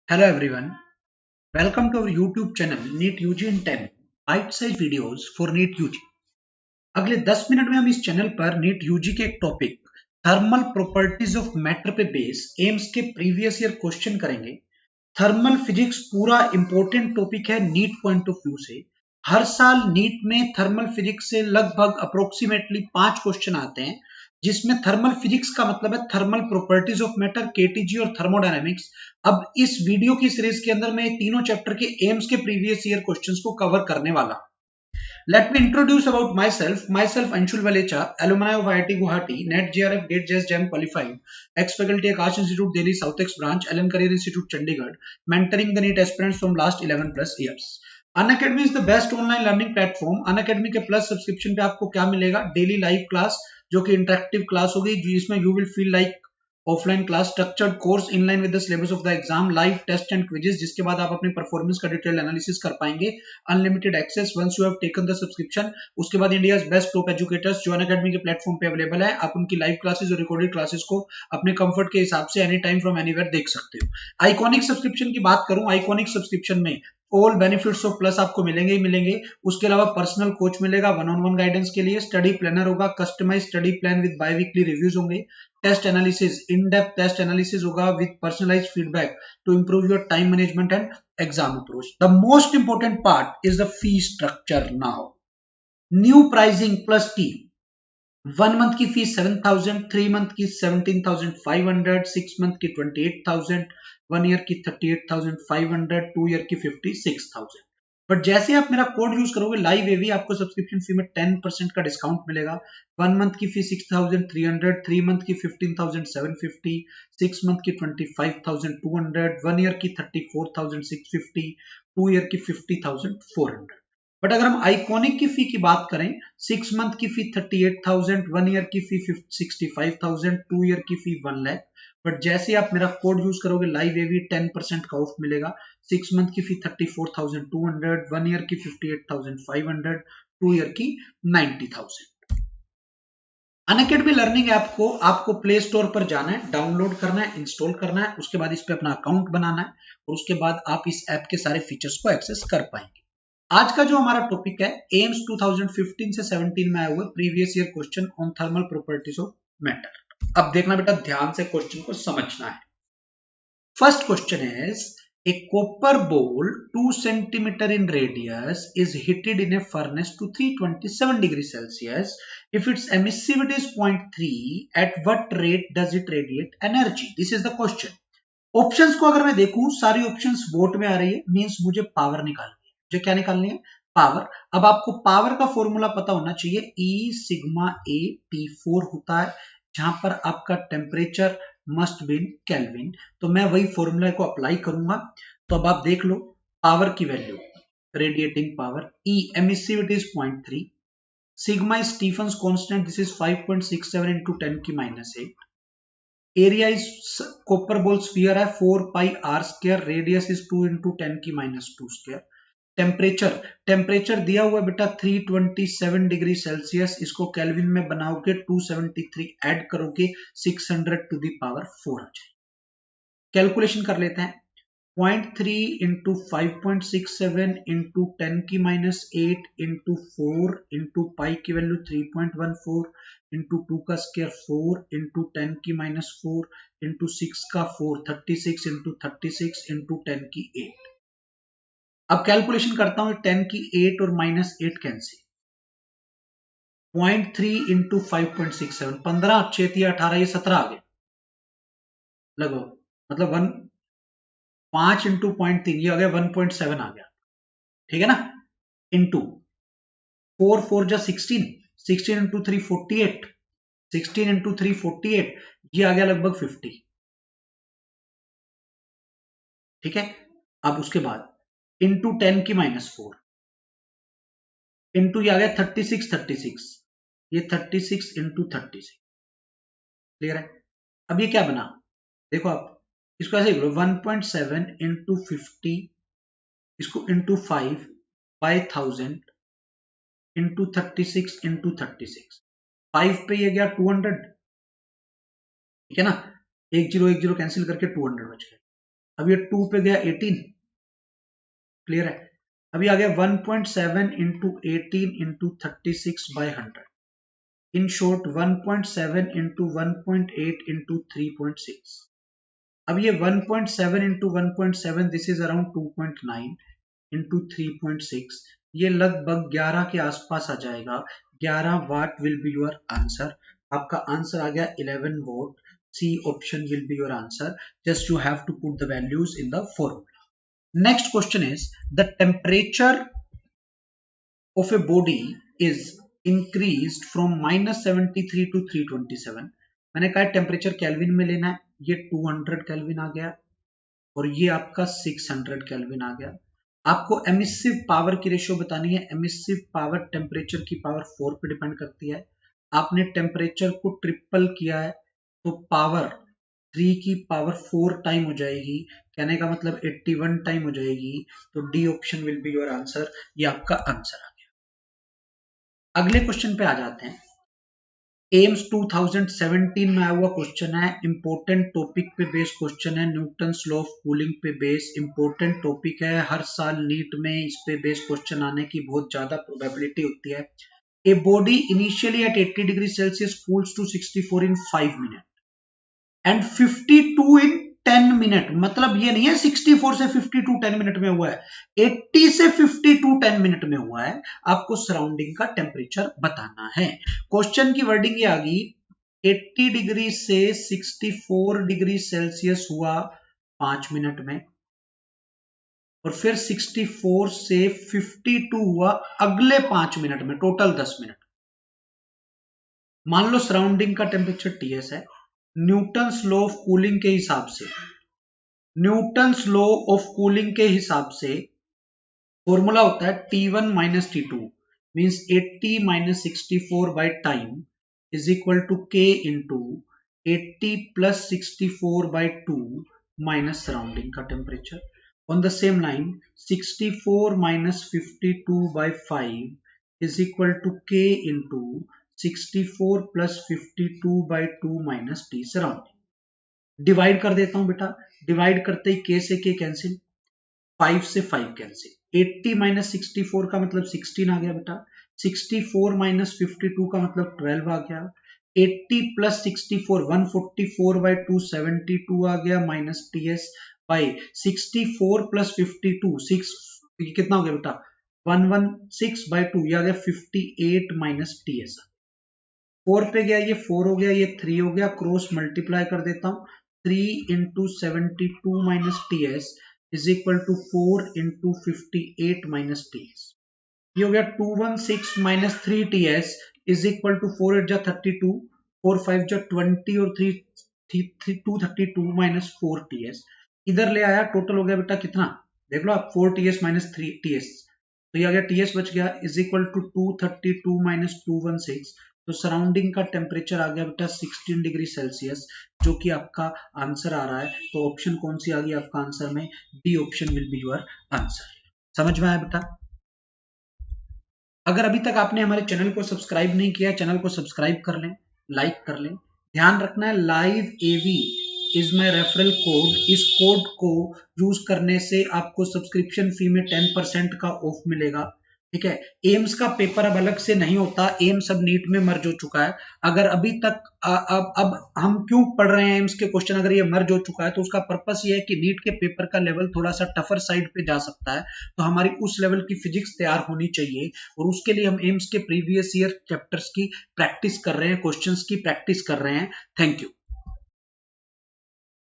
Hello everyone, welcome to our YouTube channel NEET UG in 10 bite-sized videos for NEET UG। अगले 10 minute में हम इस channel पर NEET UG के एक topic thermal properties of matter पे बेस एम्स के प्रीवियस ईयर क्वेश्चन करेंगे। थर्मल फिजिक्स पूरा इंपॉर्टेंट टॉपिक है नीट पॉइंट ऑफ व्यू से। हर साल नीट में थर्मल फिजिक्स से लगभग अप्रोक्सीमेटली 5 क्वेश्चन आते हैं, जिसमें थर्मल फिजिक्स का मतलब है thermal properties of matter, KTG और थर्मोडायनेमिक्स। अब इस वीडियो की सीरीज के अंदर मैं तीनों चैप्टर के एम्स के प्रीवियस ईयर क्वेश्चंस को कवर करने वाला। Let me introduce about myself. Myself Anshul Valecha, alumni of IIT Guwahati, NET JRF GATE JES JAM qualified, ex-faculty Akash Institute Delhi Southex branch, Allen Career Institute Chandigarh, mentoring the NEET aspirants from last 11 plus years. Unacademy is the best online learning platform. Unacademy के plus subscription पे आपको क्या मिलेगा? Daily live class जो कि interactive class होगी, जिसमें you will feel like offline class, structured course in line with the syllabus of the exam, live test and quizzes, जिसके बाद आप अपनी परफॉर्मेंस का डिटेल एनालिसिस कर पाएंगे। Unlimited access once you have taken the subscription. उसके बाद India best top educators जो अनअकैडमी के प्लेटफॉर्म पे अवेलेबल है, आप उनकी लाइव क्लासेस और रिकॉर्डेड क्लासेस को अपने कंफर्ट के हिसाब से एनी टाइम फ्रॉम एनीवेयर देख सकते हो। आइकॉनिक सब्सक्रिप्शन की बात करूं, आइकॉनिक सब्सक्रिप्शन में ऑल बेनिफिट्स ऑफ प्लस आपको मिलेंगे ही मिलेंगे। उसके अलावा पर्सनल कोच मिलेगा वन ऑन वन गाइडेंस के लिए, स्टडी प्लानर होगा, customise study plan with biweekly reviews होंगे, test analysis, in depth test analysis होगा with personalised feedback to improve your time management and exam approach. The most important part is the fee structure now. New pricing plus T, 1 month की fees 7,000, 3 month की 17,500, 6 month की 28,000, 1 year की 38,500, 2 year की 56,000। But जैसे आप मेरा code use करोगे live एवी, आपको सब्सक्रिप्शन फी में 10% का डिस्काउंट मिलेगा। 1 मंथ की फी 6,300, 3 मंथ की 15,750, 6 मंथ की 25,200, 1 ईयर की 34,650, 2 ईयर की 50,400। बट अगर हम आइकॉनिक की फी की बात करें, 6 मंथ की फी 38,000, 1 ईयर की फी 65,000, 2 ईयर की फी 1 लाख। बट जैसे आप मेरा कोड यूज करोगे लाइव एवी, 10% का ऑफ मिलेगा। 6 मंथ की फी 34,200, 1 ईयर की 58,500, 2 ईयर की 90,000। अनअकैडमी लर्निंग ऐप को आपको प्ले स्टोर पर जाना है, डाउनलोड करना है, इंस्टॉल करना है, उसके बाद इस पे अपना अकाउंट बनाना है और उसके बाद आप इस ऐप के सारे फीचर्स को एक्सेस कर पाएंगे। आज का जो हमारा टॉपिक है एम्स 2015 से 17 में आए हुए previous year question on thermal properties of matter. अब देखना बेटा, ध्यान से क्वेश्चन को समझना है। First question is a copper bowl 2 centimeter in radius is heated in a furnace to 327 degrees Celsius. If its emissivity is 0.3, at what rate does it radiate energy? This is the question. Options को अगर मैं देखूं, सारी options board में आ रही है, means मुझे power निकालनी है। मुझे क्या निकालनी है? पावर। अब आपको पावर का फॉर्मूला पता होना चाहिए, ई सिग्मा ए T4 होता है, जहां पर आपका temperature must be in kelvin. तो मैं वही फॉर्मूला को अप्लाई करूंगा। तो अब आप देख लो पावर की value, radiating power, e emissivity is 0.3, sigma is Stefan's constant, this is 5.67 into 10 की -8, area is copper ball sphere है 4 pi r square, radius is 2 into 10 की -2 स्क्वायर। टेम्परेचर, टेम्परेचर दिया हुआ बेटा 327 डिग्री सेल्सियस, इसको केल्विन में बनाओगे 273 ऐड करोगे 600 टू द पावर 4 आ जाए। कैलकुलेशन कर लेते हैं। 0.3 into 5.67 into 10 की -8 into 4 into पाई की वैल्यू 3.14 into 2 का स्क्वायर 4 into 10 की -4 into 6 का 4, 36 into 36 into 10 की 8। अब कैलकुलेशन करता हूं, 10 की 8 और -8 कैंसिल। 0.3 into 5.67, 15 6 18, ये 17 आ गया लगभग, मतलब 5 into 0.3 ये आ गया 1.7 आ गया, ठीक है ना। इंटू 4 4 जा 16, 16 into 3 48, 16 into 3 48, ये आ गया लगभग 50, ठीक है। अब उसके बाद इंटू 10 की -4 इंटू ये आ गया 36 36, ये 36 इंटू 36, क्लियर है। अब ये क्या बना, देखो आप इसको ऐसे करो, 1.7 इंटू 50, इसको इंटू 5 बाय 1000 इंटू 36 इंटू 36, 5 पे ये गया 200, ठीक है ना। 1 0 1 0 कैंसिल करके 200 बच गया। अब ये 2 पे गया 18, क्लियर है। अभी आ गया 1.7 into 18 into 36/100, in short 1.7 into 1.8 into 3.6। अब ये 1.7 into 1.7 this is around 2.9 into 3.6, ये लगभग 11 के आसपास आ जाएगा। 11 watt will be your answer. आपका आंसर आ गया 11 watt. C option will be your answer. Just you have to put the values in the formula. Next question is the temperature of a body is increased from -73 to 327। मैंने कहा temperature kelvin में लेना है, ये 200 kelvin आ गया और ये आपका 600 केल्विन आ गया। आपको एमिसिव पावर की रेशियो बतानी है। एमिसिव पावर टेम्परेचर की पावर 4 पे डिपेंड करती है। आपने टेम्परेचर को ट्रिपल किया है तो पावर 3 की पावर 4 टाइम हो जाएगी, कहने का मतलब 81 टाइम हो जाएगी। तो D option will be your answer. ये आपका आंसर है। अगले क्वेश्चन पे आ जाते हैं। एम्स 2017 में आया हुआ क्वेश्चन है, इंपॉर्टेंट टॉपिक पे बेस्ड क्वेश्चन है, न्यूटन्स लॉ ऑफ कूलिंग पे बेस्ड इंपॉर्टेंट टॉपिक है। हर साल नीट में इस पे बेस्ड क्वेश्चन आने की बहुत ज्यादा प्रोबेबिलिटी होती है। A body initially at 80 degree Celsius cools to 64 in 5 minute and 52 in 10 minute. मतलब ये नहीं है 64 से 52 10 मिनट में हुआ है, 80 से 52 10 मिनट में हुआ है। आपको सराउंडिंग का टेम्परेचर बताना है। क्वेश्चन की वर्डिंग ये आ गई, 80 डिग्री से 64 डिग्री सेल्सियस हुआ 5 मिनट में और फिर 64 से 52 हुआ अगले 5 मिनट में, टोटल 10 मिनट। मान लो सराउंडिंग का टेम्परेचर टीएस है। न्यूटन्स लॉ ऑफ कूलिंग के हिसाब से, न्यूटन्स लॉ ऑफ कूलिंग के हिसाब से फॉर्मूला होता है T1 minus T2 means 80 minus 64 by time is equal to K into 80 plus 64 by 2 minus surrounding का temperature. On the same line 64 minus 52 by 5 is equal to K into 64 plus 52 by 2 minus T surrounding. Divide कर देता हूं बेटा, divide करते ही K से K cancel, 5 से 5 cancel, 80 minus 64 का मतलब 16 आ गया बेटा, 64 माइनस 52 का मतलब 12 आ गया, 80 प्लस 64 144 बाई 2 72 आ गया माइनस टीएस बाई 64 प्लस 52 6, ये कितना हो गया बेटा 116 बाई 2, ये आ गया 58 माइनस टीएस। 4 पे गया, ये 4 हो गया, ये 3 हो गया, क्रॉस मल्टीप्लाई कर देता हूं, 3 into 72 minus TS is equal to 4 into 58 minus TS. ये हो गया 216 minus 3 TS is equal to 4 8 जा 32, 4 5 जा 20 और 3 232 माइनस 4 टीएस। इधर ले आया, टोटल हो गया बेटा कितना, देख लो आप, 4 टीएस माइनस 3 टीएस, तो ये आ गया टीएस बच गया इज इक्वल टू 232 माइनस 216। तो सराउंडिंग का टेम्परेचर आ गया बेटा 16 डिग्री सेल्सियस, जो कि आपका आंसर आ रहा है। तो ऑप्शन कौन सी आ गई आपका आंसर में, D option will be your answer. समझ में आया बेटा। अगर अभी तक आपने हमारे चैनल को सब्सक्राइब नहीं किया, चैनल को सब्सक्राइब कर लें, लाइक कर लें। ध्यान रखना है live AV is my referral code, इस कोड को यूज करने से आपको सब्सक्रिप्शन फी में 10% का ऑफ मिलेगा। ठीक है, एम्स का पेपर अब अलग से नहीं होता, एम्स अब नीट में मर्ज हो चुका है। अगर अभी तक अब हम क्यों पढ़ रहे हैं एम्स के क्वेश्चन, अगर ये मर्ज हो चुका है तो उसका पर्पस ये है कि नीट के पेपर का लेवल थोड़ा सा टफर साइड पे जा सकता है, तो हमारी उस लेवल की फिजिक्स तैयार होनी चाहिए और उसके लिए हम एम्स के प्रीवियस ईयर चैप्टर्स की प्रैक्टिस कर रहे हैं, क्वेश्चंस की प्रैक्टिस कर रहे हैं। Thank you.